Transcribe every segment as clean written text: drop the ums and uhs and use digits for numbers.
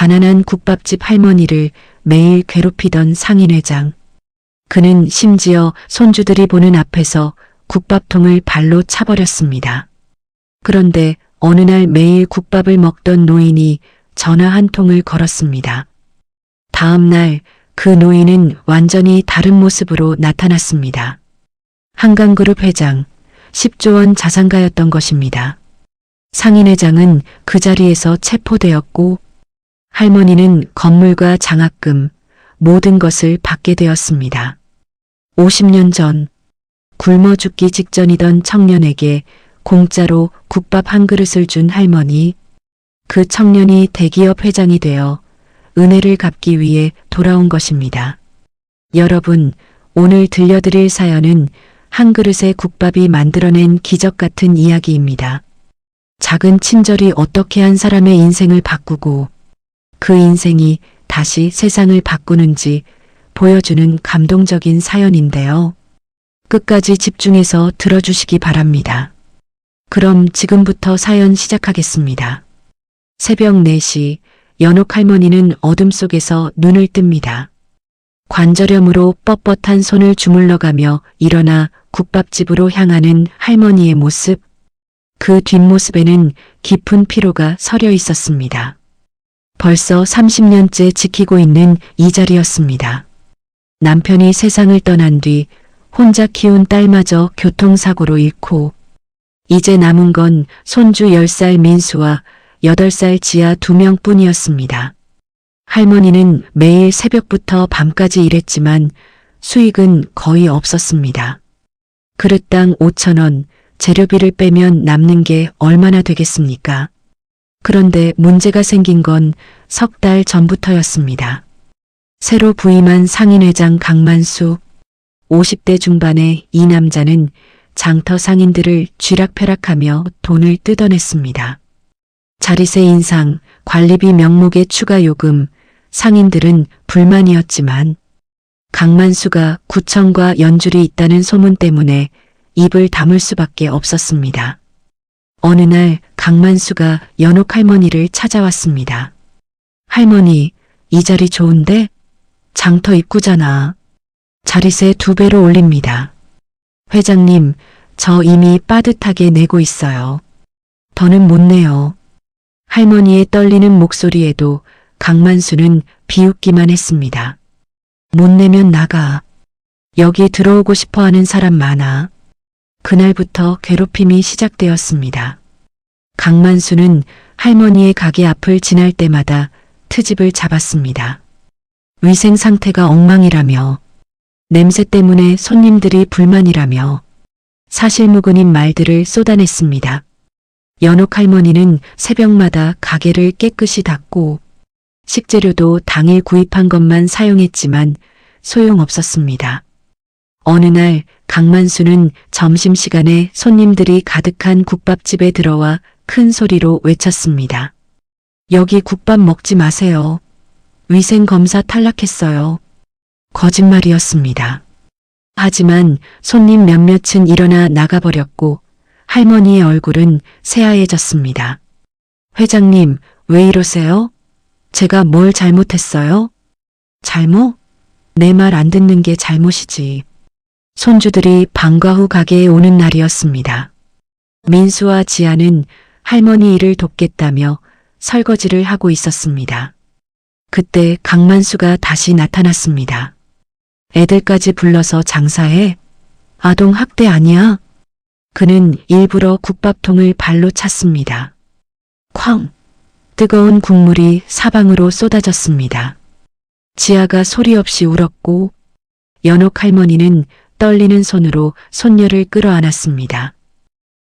가난한 국밥집 할머니를 매일 괴롭히던 상인회장. 그는 심지어 손주들이 보는 앞에서 국밥통을 발로 차버렸습니다. 그런데 어느 날 매일 국밥을 먹던 노인이 전화 한 통을 걸었습니다. 다음 날 그 노인은 완전히 다른 모습으로 나타났습니다. 한강그룹 회장, 10조 원 자산가였던 것입니다. 상인회장은 그 자리에서 체포되었고 할머니는 건물과 장학금, 모든 것을 받게 되었습니다. 50년 전 굶어 죽기 직전이던 청년에게 공짜로 국밥 한 그릇을 준 할머니, 그 청년이 대기업 회장이 되어 은혜를 갚기 위해 돌아온 것입니다. 여러분, 오늘 들려드릴 사연은 한 그릇의 국밥이 만들어낸 기적 같은 이야기입니다. 작은 친절이 어떻게 한 사람의 인생을 바꾸고 그 인생이 다시 세상을 바꾸는지 보여주는 감동적인 사연인데요. 끝까지 집중해서 들어주시기 바랍니다. 그럼 지금부터 사연 시작하겠습니다. 새벽 4시 연옥 할머니는 어둠 속에서 눈을 뜹니다. 관절염으로 뻣뻣한 손을 주물러가며 일어나 국밥집으로 향하는 할머니의 모습, 그 뒷모습에는 깊은 피로가 서려 있었습니다. 벌써 30년째 지키고 있는 이 자리였습니다. 남편이 세상을 떠난 뒤 혼자 키운 딸마저 교통사고로 잃고 이제 남은 건 손주 10살 민수와 8살 지아 2명뿐이었습니다. 할머니는 매일 새벽부터 밤까지 일했지만 수익은 거의 없었습니다. 그릇당 5,000원, 재료비를 빼면 남는 게 얼마나 되겠습니까? 그런데 문제가 생긴 건 석 달 전부터였습니다. 새로 부임한 상인회장 강만수, 50대 중반의 이 남자는 장터 상인들을 쥐락펴락하며 돈을 뜯어냈습니다. 자릿세 인상, 관리비 명목의 추가 요금, 상인들은 불만이었지만 강만수가 구청과 연줄이 있다는 소문 때문에 입을 다물 수밖에 없었습니다. 어느 날 강만수가 연옥 할머니를 찾아왔습니다. 할머니, 이 자리 좋은데? 장터 입구잖아. 자릿세 2배로 올립니다. 회장님, 저 이미 빠듯하게 내고 있어요. 더는 못 내요. 할머니의 떨리는 목소리에도 강만수는 비웃기만 했습니다. 못 내면 나가. 여기 들어오고 싶어 하는 사람 많아. 그날부터 괴롭힘이 시작되었습니다. 강만수는 할머니의 가게 앞을 지날 때마다 트집을 잡았습니다. 위생 상태가 엉망이라며, 냄새 때문에 손님들이 불만이라며 사실무근인 말들을 쏟아냈습니다. 연옥 할머니는 새벽마다 가게를 깨끗이 닦고 식재료도 당일 구입한 것만 사용했지만 소용없었습니다. 어느 날 강만수는 점심시간에 손님들이 가득한 국밥집에 들어와 큰 소리로 외쳤습니다. 여기 국밥 먹지 마세요. 위생검사 탈락했어요. 거짓말이었습니다. 하지만 손님 몇몇은 일어나 나가버렸고 할머니의 얼굴은 새하얘졌습니다. 회장님, 왜 이러세요? 제가 뭘 잘못했어요? 잘못? 내 말 안 듣는 게 잘못이지. 손주들이 방과 후 가게에 오는 날이었습니다. 민수와 지아는 할머니 일을 돕겠다며 설거지를 하고 있었습니다. 그때 강만수가 다시 나타났습니다. 애들까지 불러서 장사해? 아동 학대 아니야? 그는 일부러 국밥통을 발로 찼습니다. 쾅! 뜨거운 국물이 사방으로 쏟아졌습니다. 지아가 소리 없이 울었고 연옥 할머니는 떨리는 손으로 손녀를 끌어안았습니다.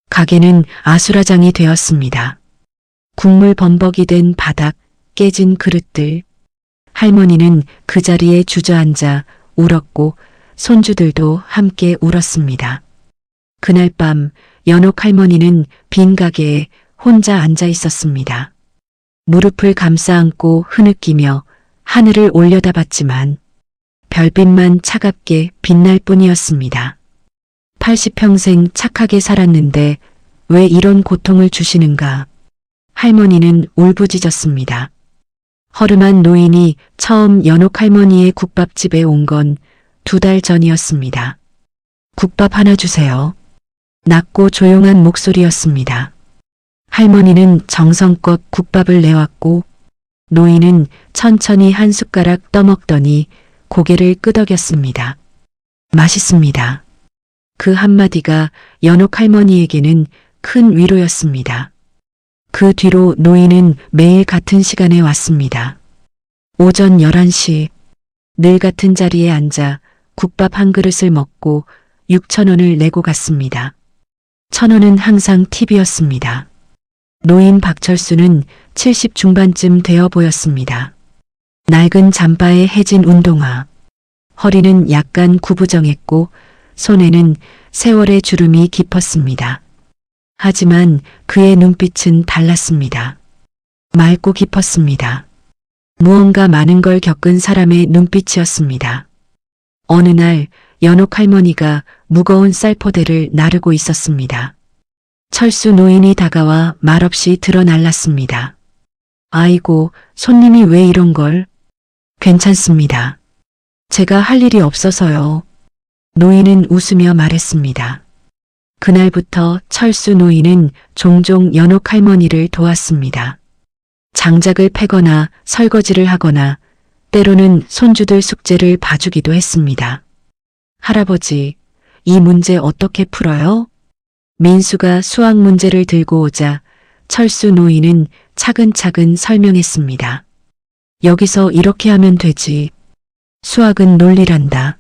가게는 아수라장이 되었습니다. 국물 범벅이 된 바닥, 깨진 그릇들. 할머니는 그 자리에 주저앉아 울었고 손주들도 함께 울었습니다. 그날 밤 연옥 할머니는 빈 가게에 혼자 앉아 있었습니다. 무릎을 감싸 안고 흐느끼며 하늘을 올려다봤지만 별빛만 차갑게 빛날 뿐이었습니다. 80평생 착하게 살았는데 왜 이런 고통을 주시는가? 할머니는 울부짖었습니다. 허름한 노인이 처음 연옥 할머니의 국밥집에 온 건 2달 전이었습니다. 국밥 하나 주세요. 낮고 조용한 목소리였습니다. 할머니는 정성껏 국밥을 내왔고 노인은 천천히 한 숟가락 떠먹더니 고개를 끄덕였습니다. 맛있습니다. 그 한마디가 연옥 할머니에게는 큰 위로였습니다. 그 뒤로 노인은 매일 같은 시간에 왔습니다. 오전 11시 늘 같은 자리에 앉아 국밥 한 그릇을 먹고 6,000원을 내고 갔습니다. 1,000원은 항상 팁이었습니다. 노인 박철수는 70 중반쯤 되어 보였습니다. 낡은 잠바에 해진 운동화, 허리는 약간 구부정했고 손에는 세월의 주름이 깊었습니다. 하지만 그의 눈빛은 달랐습니다. 맑고 깊었습니다. 무언가 많은 걸 겪은 사람의 눈빛이었습니다. 어느 날 연옥 할머니가 무거운 쌀포대를 나르고 있었습니다. 철수 노인이 다가와 말없이 드러날랐습니다. 아이고, 손님이 왜 이런 걸? 괜찮습니다. 제가 할 일이 없어서요. 노인은 웃으며 말했습니다. 그날부터 철수 노인은 종종 연옥 할머니를 도왔습니다. 장작을 패거나 설거지를 하거나 때로는 손주들 숙제를 봐주기도 했습니다. 할아버지, 이 문제 어떻게 풀어요? 민수가 수학 문제를 들고 오자 철수 노인은 차근차근 설명했습니다. 여기서 이렇게 하면 되지. 수학은 논리란다.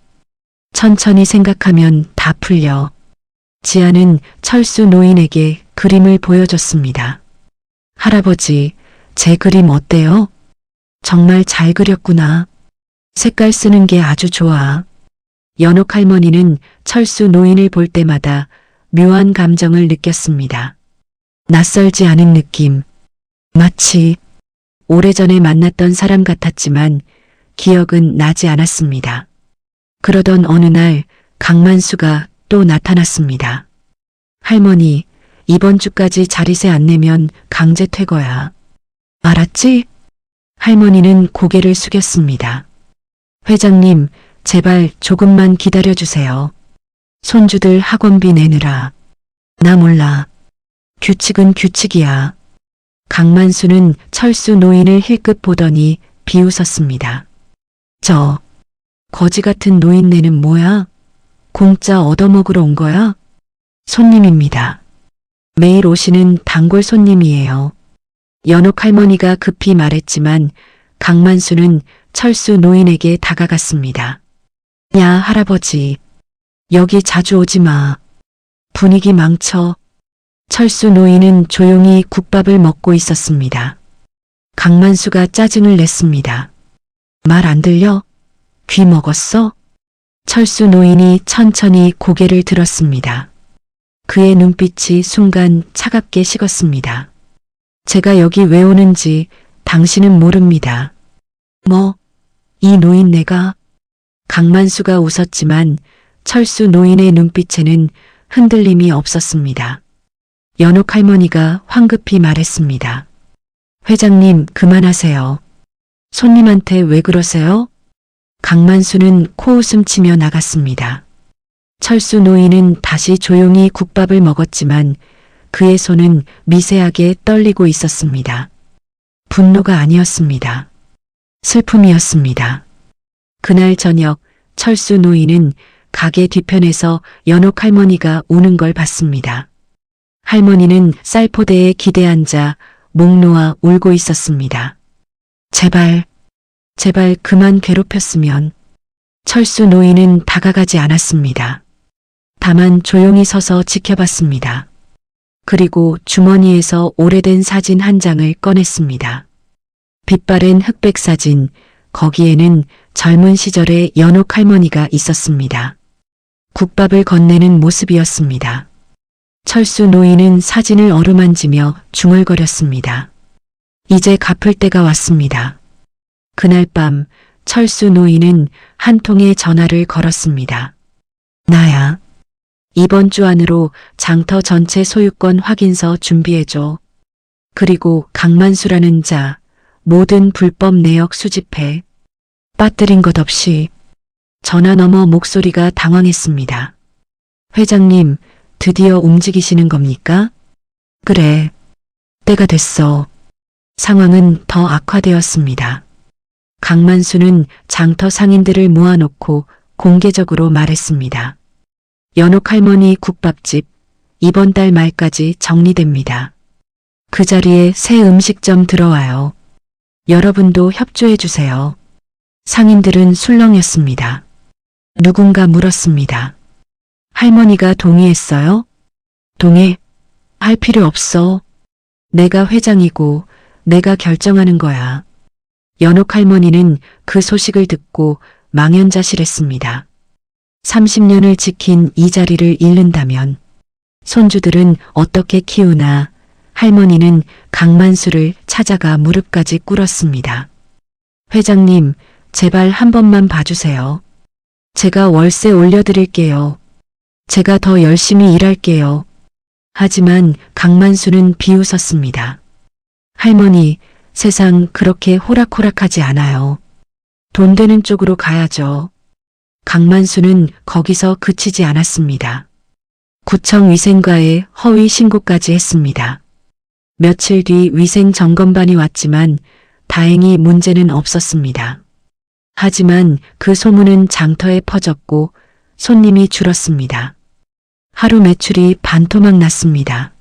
천천히 생각하면 다 풀려. 지아는 철수 노인에게 그림을 보여줬습니다. 할아버지, 제 그림 어때요? 정말 잘 그렸구나. 색깔 쓰는 게 아주 좋아. 연옥 할머니는 철수 노인을 볼 때마다 묘한 감정을 느꼈습니다. 낯설지 않은 느낌. 마치 오래전에 만났던 사람 같았지만 기억은 나지 않았습니다. 그러던 어느 날 강만수가 또 나타났습니다. 할머니, 이번 주까지 자리세 안 내면 강제 퇴거야. 알았지? 할머니는 고개를 숙였습니다. 회장님, 제발 조금만 기다려주세요. 손주들 학원비 내느라. 나 몰라. 규칙은 규칙이야. 강만수는 철수 노인을 힐끗 보더니 비웃었습니다. 저 거지 같은 노인네는 뭐야? 공짜 얻어먹으러 온 거야? 손님입니다. 매일 오시는 단골 손님이에요. 연옥 할머니가 급히 말했지만 강만수는 철수 노인에게 다가갔습니다. 야, 할아버지. 여기 자주 오지 마. 분위기 망쳐. 철수 노인은 조용히 국밥을 먹고 있었습니다. 강만수가 짜증을 냈습니다. 말 안 들려? 귀 먹었어? 철수 노인이 천천히 고개를 들었습니다. 그의 눈빛이 순간 차갑게 식었습니다. 제가 여기 왜 오는지 당신은 모릅니다. 뭐? 이 노인네가? 강만수가 웃었지만 철수 노인의 눈빛에는 흔들림이 없었습니다. 연옥 할머니가 황급히 말했습니다. 회장님, 그만하세요. 손님한테 왜 그러세요? 강만수는 코웃음 치며 나갔습니다. 철수 노인은 다시 조용히 국밥을 먹었지만 그의 손은 미세하게 떨리고 있었습니다. 분노가 아니었습니다. 슬픔이었습니다. 그날 저녁 철수 노인은 가게 뒤편에서 연옥 할머니가 우는 걸 봤습니다. 할머니는 쌀포대에 기대앉아 목 놓아 울고 있었습니다. 제발 그만 괴롭혔으면. 철수 노인은 다가가지 않았습니다. 다만 조용히 서서 지켜봤습니다. 그리고 주머니에서 오래된 사진 한 장을 꺼냈습니다. 빛바랜 흑백 사진, 거기에는 젊은 시절의 연옥 할머니가 있었습니다. 국밥을 건네는 모습이었습니다. 철수 노인은 사진을 어루만지며 중얼거렸습니다. 이제 갚을 때가 왔습니다. 그날 밤 철수 노인은 한 통의 전화를 걸었습니다. 나야. 이번 주 안으로 장터 전체 소유권 확인서 준비해줘. 그리고 강만수라는 자, 모든 불법 내역 수집해 빠뜨린 것 없이. 전화 너머 목소리가 당황했습니다. 회장님, 드디어 움직이시는 겁니까? 그래. 때가 됐어. 상황은 더 악화되었습니다. 강만수는 장터 상인들을 모아놓고 공개적으로 말했습니다. 연옥 할머니 국밥집 이번 달 말까지 정리됩니다. 그 자리에 새 음식점 들어와요. 여러분도 협조해 주세요. 상인들은 술렁였습니다. 누군가 물었습니다. 할머니가 동의했어요? 동의? 할 필요 없어. 내가 회장이고 내가 결정하는 거야. 연옥 할머니는 그 소식을 듣고 망연자실했습니다. 30년을 지킨 이 자리를 잃는다면 손주들은 어떻게 키우나. 할머니는 강만수를 찾아가 무릎까지 꿇었습니다. 회장님, 제발 한 번만 봐주세요. 제가 월세 올려드릴게요. 제가 더 열심히 일할게요. 하지만 강만수는 비웃었습니다. 할머니, 세상 그렇게 호락호락하지 않아요. 돈 되는 쪽으로 가야죠. 강만수는 거기서 그치지 않았습니다. 구청 위생과에 허위 신고까지 했습니다. 며칠 뒤 위생 점검반이 왔지만 다행히 문제는 없었습니다. 하지만 그 소문은 장터에 퍼졌고 손님이 줄었습니다. 하루 매출이 반토막 났습니다.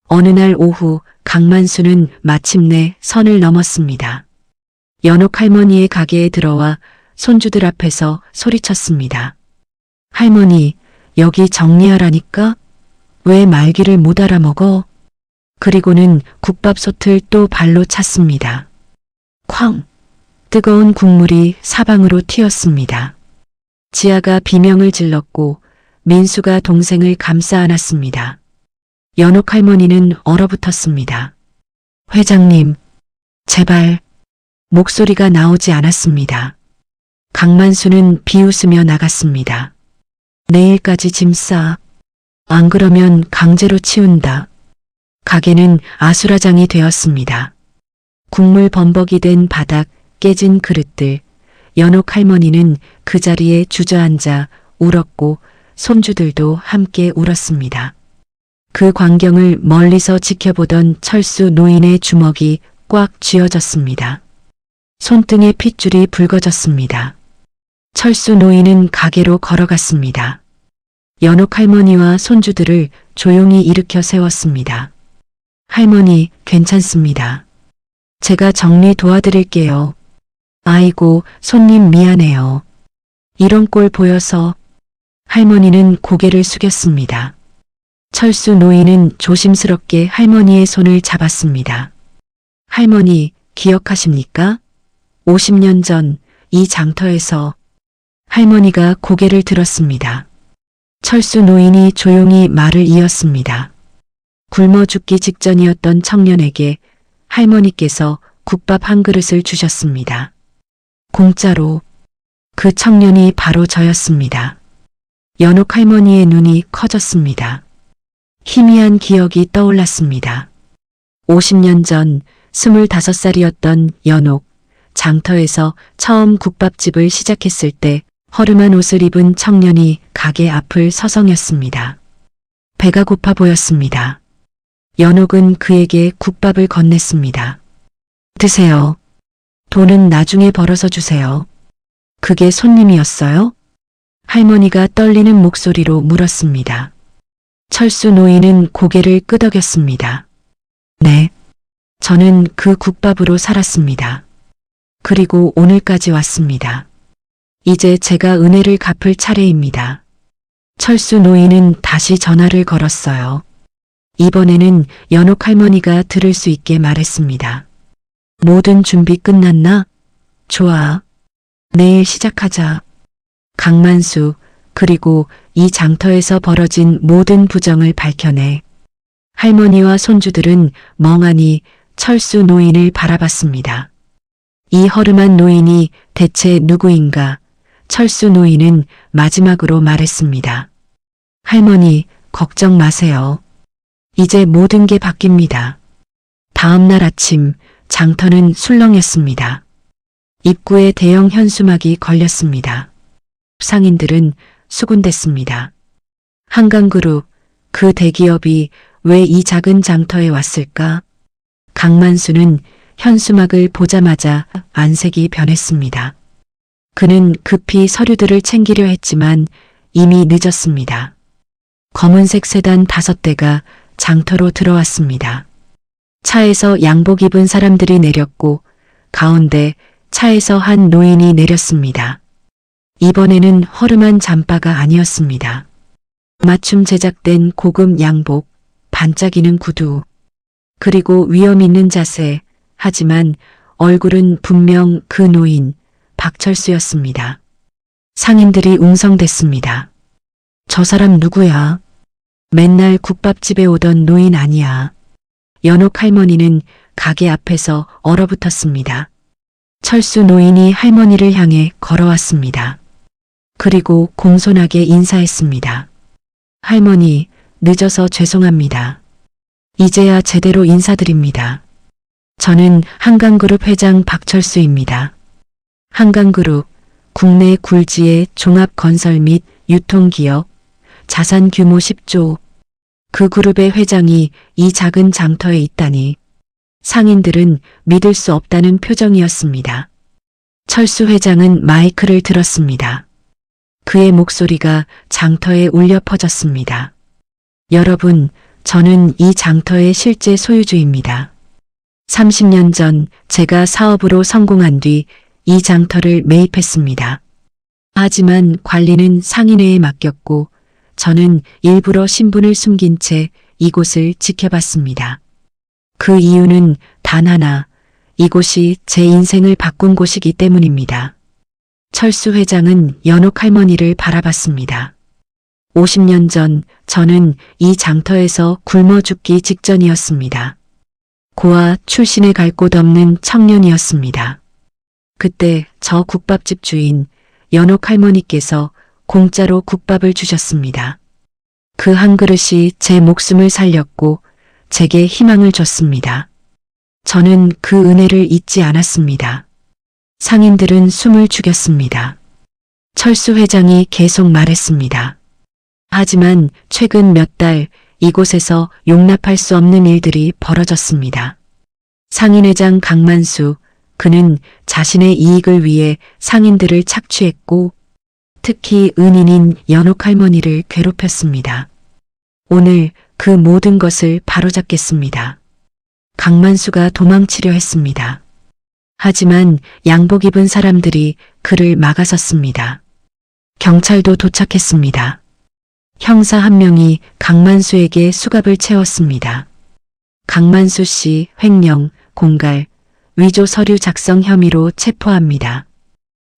어느 날 오후 강만수는 마침내 선을 넘었습니다. 연옥 할머니의 가게에 들어와 손주들 앞에서 소리쳤습니다. 할머니, 여기 정리하라니까? 왜 말귀를 못 알아먹어? 그리고는 국밥솥을 또 발로 찼습니다. 쾅! 뜨거운 국물이 사방으로 튀었습니다. 지아가 비명을 질렀고 민수가 동생을 감싸 안았습니다. 연옥 할머니는 얼어붙었습니다. 회장님, 제발. 목소리가 나오지 않았습니다. 강만수는 비웃으며 나갔습니다. 내일까지 짐 싸. 안 그러면 강제로 치운다. 가게는 아수라장이 되었습니다. 국물 범벅이 된 바닥, 깨진 그릇들. 연옥 할머니는 그 자리에 주저앉아 울었고 손주들도 함께 울었습니다. 그 광경을 멀리서 지켜보던 철수 노인의 주먹이 꽉 쥐어졌습니다. 손등에 핏줄이 붉어졌습니다. 철수 노인은 가게로 걸어갔습니다. 연옥 할머니와 손주들을 조용히 일으켜 세웠습니다. 할머니, 괜찮습니다. 제가 정리 도와드릴게요. 아이고, 손님 미안해요. 이런 꼴 보여서. 할머니는 고개를 숙였습니다. 철수 노인은 조심스럽게 할머니의 손을 잡았습니다. 할머니, 기억하십니까? 50년 전 이 장터에서. 할머니가 고개를 들었습니다. 철수 노인이 조용히 말을 이었습니다. 굶어 죽기 직전이었던 청년에게 할머니께서 국밥 한 그릇을 주셨습니다. 공짜로. 그 청년이 바로 저였습니다. 연옥 할머니의 눈이 커졌습니다. 희미한 기억이 떠올랐습니다. 50년 전 25살이었던 연옥, 장터에서 처음 국밥집을 시작했을 때 허름한 옷을 입은 청년이 가게 앞을 서성였습니다. 배가 고파 보였습니다. 연옥은 그에게 국밥을 건넸습니다. 드세요. 돈은 나중에 벌어서 주세요. 그게 손님이었어요? 할머니가 떨리는 목소리로 물었습니다. 철수 노인은 고개를 끄덕였습니다. 네. 저는 그 국밥으로 살았습니다. 그리고 오늘까지 왔습니다. 이제 제가 은혜를 갚을 차례입니다. 철수 노인은 다시 전화를 걸었어요. 이번에는 연옥 할머니가 들을 수 있게 말했습니다. 모든 준비 끝났나? 좋아. 내일 시작하자. 강만수, 그리고 이 장터에서 벌어진 모든 부정을 밝혀내. 할머니와 손주들은 멍하니 철수 노인을 바라봤습니다. 이 허름한 노인이 대체 누구인가? 철수 노인은 마지막으로 말했습니다. 할머니, 걱정 마세요. 이제 모든 게 바뀝니다. 다음 날 아침 장터는 술렁였습니다. 입구에 대형 현수막이 걸렸습니다. 상인들은 수군댔습니다. 한강그룹, 그 대기업이 왜 이 작은 장터에 왔을까? 강만수는 현수막을 보자마자 안색이 변했습니다. 그는 급히 서류들을 챙기려 했지만 이미 늦었습니다. 검은색 세단 5대가 장터로 들어왔습니다. 차에서 양복 입은 사람들이 내렸고 가운데 차에서 한 노인이 내렸습니다. 이번에는 허름한 잠바가 아니었습니다. 맞춤 제작된 고급 양복, 반짝이는 구두, 그리고 위험 있는 자세, 하지만 얼굴은 분명 그 노인, 박철수였습니다. 상인들이 웅성댔습니다. 저 사람 누구야? 맨날 국밥집에 오던 노인 아니야. 연옥 할머니는 가게 앞에서 얼어붙었습니다. 철수 노인이 할머니를 향해 걸어왔습니다. 그리고 공손하게 인사했습니다. 할머니, 늦어서 죄송합니다. 이제야 제대로 인사드립니다. 저는 한강그룹 회장 박철수입니다. 한강그룹, 국내 굴지의 종합건설 및 유통기업, 자산 규모 10조, 그 그룹의 회장이 이 작은 장터에 있다니. 상인들은 믿을 수 없다는 표정이었습니다. 철수 회장은 마이크를 들었습니다. 그의 목소리가 장터에 울려 퍼졌습니다. 여러분, 저는 이 장터의 실제 소유주입니다. 30년 전 제가 사업으로 성공한 뒤 이 장터를 매입했습니다. 하지만 관리는 상인회에 맡겼고 저는 일부러 신분을 숨긴 채 이곳을 지켜봤습니다. 그 이유는 단 하나, 이곳이 제 인생을 바꾼 곳이기 때문입니다. 철수 회장은 연옥 할머니를 바라봤습니다. 50년 전 저는 이 장터에서 굶어 죽기 직전이었습니다. 고아 출신에 갈 곳 없는 청년이었습니다. 그때 저 국밥집 주인 연옥 할머니께서 공짜로 국밥을 주셨습니다. 그 한 그릇이 제 목숨을 살렸고 제게 희망을 줬습니다. 저는 그 은혜를 잊지 않았습니다. 상인들은 숨을 죽였습니다. 철수 회장이 계속 말했습니다. 하지만 최근 몇 달 이곳에서 용납할 수 없는 일들이 벌어졌습니다. 상인회장 강만수, 그는 자신의 이익을 위해 상인들을 착취했고 특히 은인인 연옥 할머니를 괴롭혔습니다. 오늘 그 모든 것을 바로잡겠습니다. 강만수가 도망치려 했습니다. 하지만 양복 입은 사람들이 그를 막아섰습니다. 경찰도 도착했습니다. 형사 한 명이 강만수에게 수갑을 채웠습니다. 강만수 씨 횡령, 공갈, 위조 서류 작성 혐의로 체포합니다.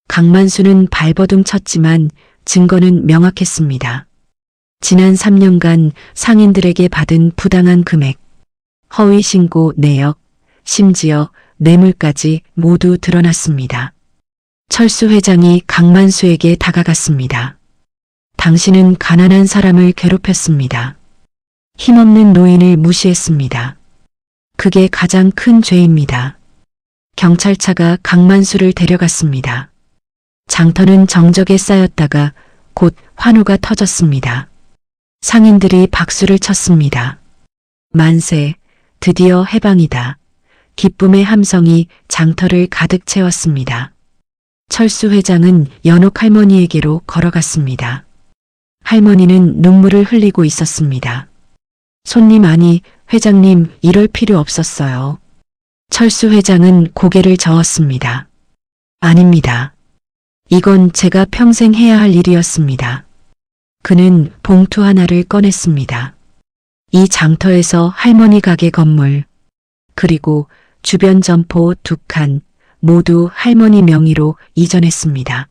강만수는 발버둥 쳤지만 증거는 명확했습니다. 지난 3년간 상인들에게 받은 부당한 금액, 허위 신고 내역, 심지어 뇌물까지 모두 드러났습니다. 철수 회장이 강만수에게 다가갔습니다. 당신은 가난한 사람을 괴롭혔습니다. 힘없는 노인을 무시했습니다. 그게 가장 큰 죄입니다. 경찰차가 강만수를 데려갔습니다. 장터는 정적에 쌓였다가 곧 환호가 터졌습니다. 상인들이 박수를 쳤습니다. 만세, 드디어 해방이다. 기쁨의 함성이 장터를 가득 채웠습니다. 철수 회장은 연옥 할머니에게로 걸어갔습니다. 할머니는 눈물을 흘리고 있었습니다. 손님 아니, 회장님, 이럴 필요 없었어요. 철수 회장은 고개를 저었습니다. 아닙니다. 이건 제가 평생 해야 할 일이었습니다. 그는 봉투 하나를 꺼냈습니다. 이 장터에서 할머니 가게 건물, 그리고 주변 점포 2칸 모두 할머니 명의로 이전했습니다.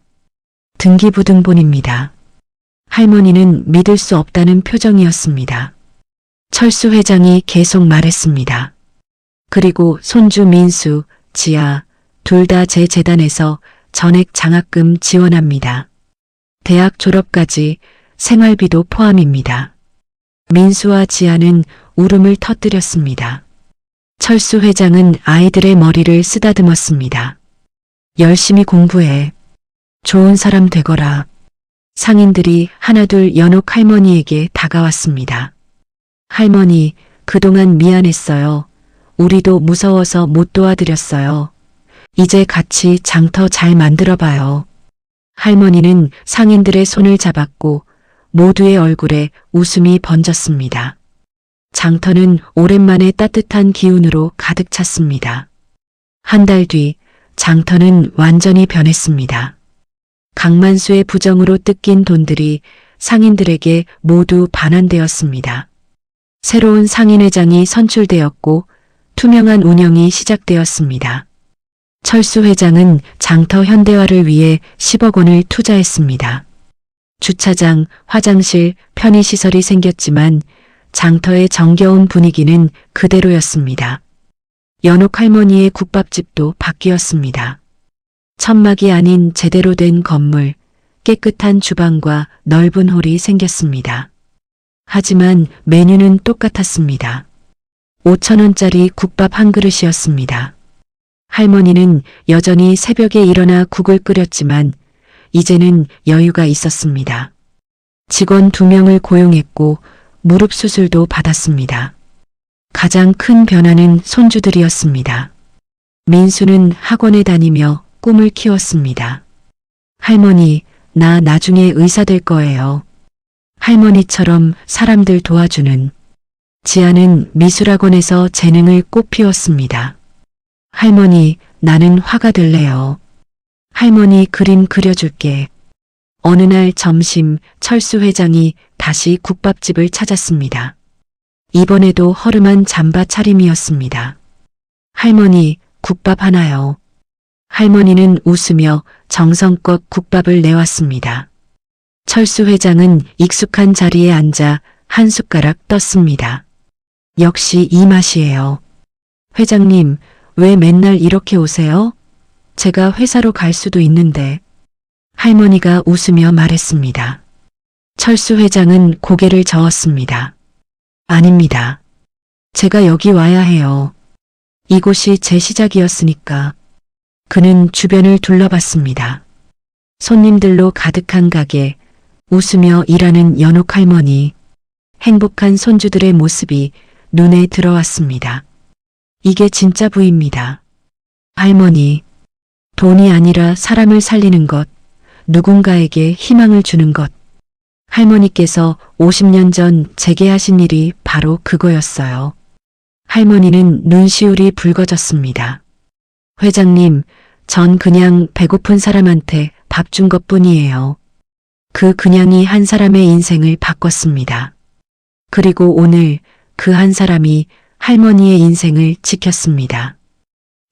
등기부등본입니다. 할머니는 믿을 수 없다는 표정이었습니다. 철수 회장이 계속 말했습니다. 그리고 손주 민수, 지아, 둘 다 제 재단에서 전액 장학금 지원합니다. 대학 졸업까지 생활비도 포함입니다. 민수와 지아는 울음을 터뜨렸습니다. 철수 회장은 아이들의 머리를 쓰다듬었습니다. 열심히 공부해. 좋은 사람 되거라. 상인들이 하나둘 연옥 할머니에게 다가왔습니다. 할머니, 그동안 미안했어요. 우리도 무서워서 못 도와드렸어요. 이제 같이 장터 잘 만들어봐요. 할머니는 상인들의 손을 잡았고 모두의 얼굴에 웃음이 번졌습니다. 장터는 오랜만에 따뜻한 기운으로 가득 찼습니다. 한 달 뒤 장터는 완전히 변했습니다. 강만수의 부정으로 뜯긴 돈들이 상인들에게 모두 반환되었습니다. 새로운 상인회장이 선출되었고 투명한 운영이 시작되었습니다. 철수 회장은 장터 현대화를 위해 10억 원을 투자했습니다. 주차장, 화장실, 편의시설이 생겼지만 장터의 정겨운 분위기는 그대로였습니다. 연옥 할머니의 국밥집도 바뀌었습니다. 천막이 아닌 제대로 된 건물, 깨끗한 주방과 넓은 홀이 생겼습니다. 하지만 메뉴는 똑같았습니다. 5,000원짜리 국밥 한 그릇이었습니다. 할머니는 여전히 새벽에 일어나 국을 끓였지만 이제는 여유가 있었습니다. 직원 2명을 고용했고 무릎 수술도 받았습니다. 가장 큰 변화는 손주들이었습니다. 민수는 학원에 다니며 꿈을 키웠습니다. 할머니, 나 나중에 의사 될 거예요. 할머니처럼 사람들 도와주는. 지아는 미술학원에서 재능을 꽃피웠습니다. 할머니, 나는 화가 될래요. 할머니 그림 그려줄게. 어느 날 점심 철수 회장이 다시 국밥집을 찾았습니다. 이번에도 허름한 잠바 차림이었습니다. 할머니, 국밥 하나요. 할머니는 웃으며 정성껏 국밥을 내왔습니다. 철수 회장은 익숙한 자리에 앉아 한 숟가락 떴습니다. 역시 이 맛이에요. 회장님, 왜 맨날 이렇게 오세요? 제가 회사로 갈 수도 있는데. 할머니가 웃으며 말했습니다. 철수 회장은 고개를 저었습니다. 아닙니다. 제가 여기 와야 해요. 이곳이 제 시작이었으니까. 그는 주변을 둘러봤습니다. 손님들로 가득한 가게, 웃으며 일하는 연옥 할머니, 행복한 손주들의 모습이 눈에 들어왔습니다. 이게 진짜 부입니다. 할머니, 돈이 아니라 사람을 살리는 것, 누군가에게 희망을 주는 것. 할머니께서 50년 전 제게 하신 일이 바로 그거였어요. 할머니는 눈시울이 붉어졌습니다. 회장님, 전 그냥 배고픈 사람한테 밥 준 것뿐이에요. 그 그냥이 한 사람의 인생을 바꿨습니다. 그리고 오늘 그 한 사람이 할머니의 인생을 지켰습니다.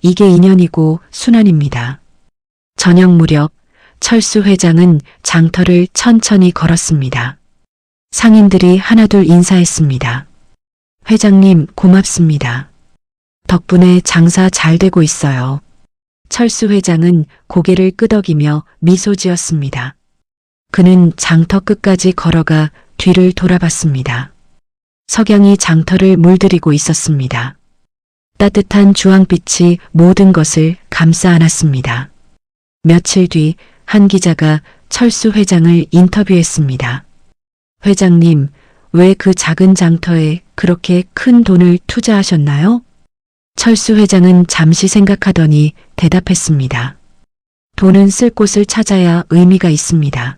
이게 인연이고 순환입니다. 저녁 무렵 철수 회장은 장터를 천천히 걸었습니다. 상인들이 하나둘 인사했습니다. 회장님 고맙습니다. 덕분에 장사 잘 되고 있어요. 철수 회장은 고개를 끄덕이며 미소 지었습니다. 그는 장터 끝까지 걸어가 뒤를 돌아봤습니다. 석양이 장터를 물들이고 있었습니다. 따뜻한 주황빛이 모든 것을 감싸 안았습니다. 며칠 뒤 한 기자가 철수 회장을 인터뷰했습니다. 회장님, 왜 그 작은 장터에 그렇게 큰 돈을 투자하셨나요? 철수 회장은 잠시 생각하더니 대답했습니다. 돈은 쓸 곳을 찾아야 의미가 있습니다.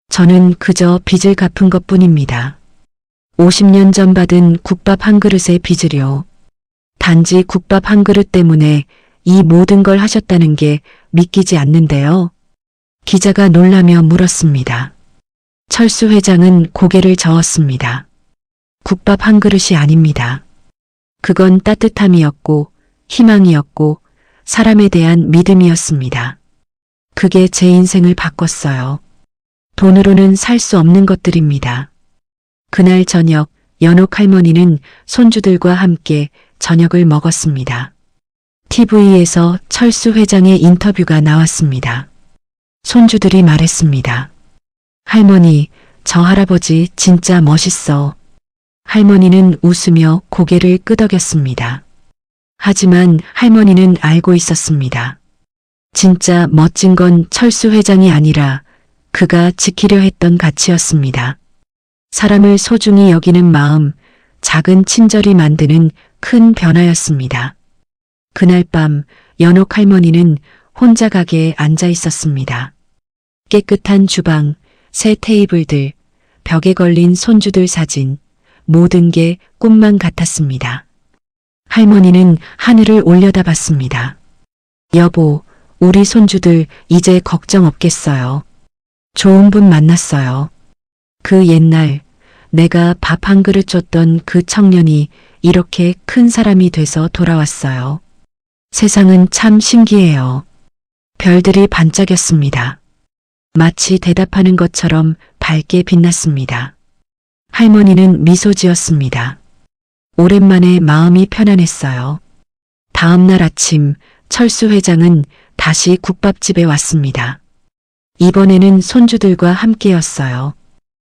저는 그저 빚을 갚은 것뿐입니다. 50년 전 받은 국밥 한 그릇의 빚을요. 단지 국밥 한 그릇 때문에 이 모든 걸 하셨다는 게 믿기지 않는데요. 기자가 놀라며 물었습니다. 철수 회장은 고개를 저었습니다. 국밥 한 그릇이 아닙니다. 그건 따뜻함이었고 희망이었고 사람에 대한 믿음이었습니다. 그게 제 인생을 바꿨어요. 돈으로는 살 수 없는 것들입니다. 그날 저녁 연옥 할머니는 손주들과 함께 저녁을 먹었습니다. TV에서 철수 회장의 인터뷰가 나왔습니다. 손주들이 말했습니다. 할머니, 저 할아버지 진짜 멋있어. 할머니는 웃으며 고개를 끄덕였습니다. 하지만 할머니는 알고 있었습니다. 진짜 멋진 건 철수 회장이 아니라 그가 지키려 했던 가치였습니다. 사람을 소중히 여기는 마음, 작은 친절이 만드는 큰 변화였습니다. 그날 밤 연옥 할머니는 혼자 가게에 앉아 있었습니다. 깨끗한 주방, 새 테이블들, 벽에 걸린 손주들 사진, 모든 게 꿈만 같았습니다. 할머니는 하늘을 올려다봤습니다. 여보, 우리 손주들 이제 걱정 없겠어요. 좋은 분 만났어요. 그 옛날 내가 밥 한 그릇 줬던 그 청년이 이렇게 큰 사람이 돼서 돌아왔어요. 세상은 참 신기해요. 별들이 반짝였습니다. 마치 대답하는 것처럼 밝게 빛났습니다. 할머니는 미소 지었습니다. 오랜만에 마음이 편안했어요. 다음 날 아침 철수 회장은 다시 국밥집에 왔습니다. 이번에는 손주들과 함께였어요.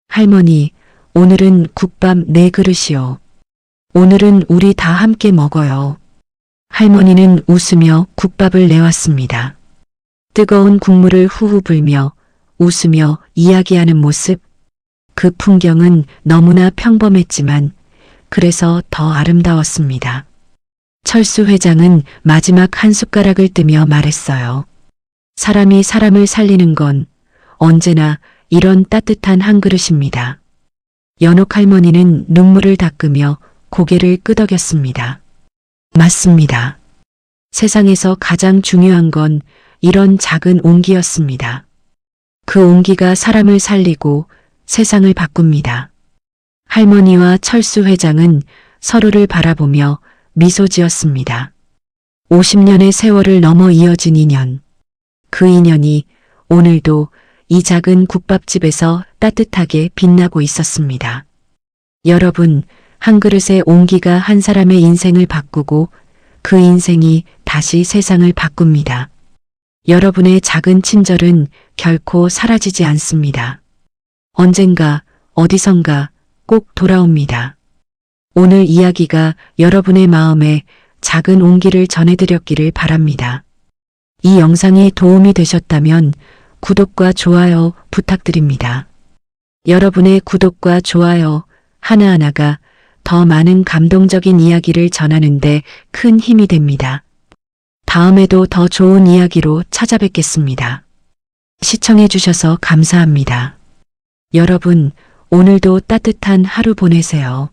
할머니, 오늘은 국밥 4그릇이요. 오늘은 우리 다 함께 먹어요. 할머니는 웃으며 국밥을 내왔습니다. 뜨거운 국물을 후후 불며 웃으며 이야기하는 모습. 그 풍경은 너무나 평범했지만 그래서 더 아름다웠습니다. 철수 회장은 마지막 한 숟가락을 뜨며 말했어요. 사람이 사람을 살리는 건 언제나 이런 따뜻한 한 그릇입니다. 연옥 할머니는 눈물을 닦으며 고개를 끄덕였습니다. 맞습니다. 세상에서 가장 중요한 건 이런 작은 온기였습니다. 그 온기가 사람을 살리고 세상을 바꿉니다. 할머니와 철수 회장은 서로를 바라보며 미소 지었습니다. 50년의 세월을 넘어 이어진 인연. 그 인연이 오늘도 이 작은 국밥집에서 따뜻하게 빛나고 있었습니다. 여러분, 한 그릇의 온기가 한 사람의 인생을 바꾸고 그 인생이 다시 세상을 바꿉니다. 여러분의 작은 친절은 결코 사라지지 않습니다. 언젠가 어디선가 꼭 돌아옵니다. 오늘 이야기가 여러분의 마음에 작은 온기를 전해드렸기를 바랍니다. 이 영상이 도움이 되셨다면 구독과 좋아요 부탁드립니다. 여러분의 구독과 좋아요 하나하나가 더 많은 감동적인 이야기를 전하는데 큰 힘이 됩니다. 다음에도 더 좋은 이야기로 찾아뵙겠습니다. 시청해주셔서 감사합니다. 여러분, 오늘도 따뜻한 하루 보내세요.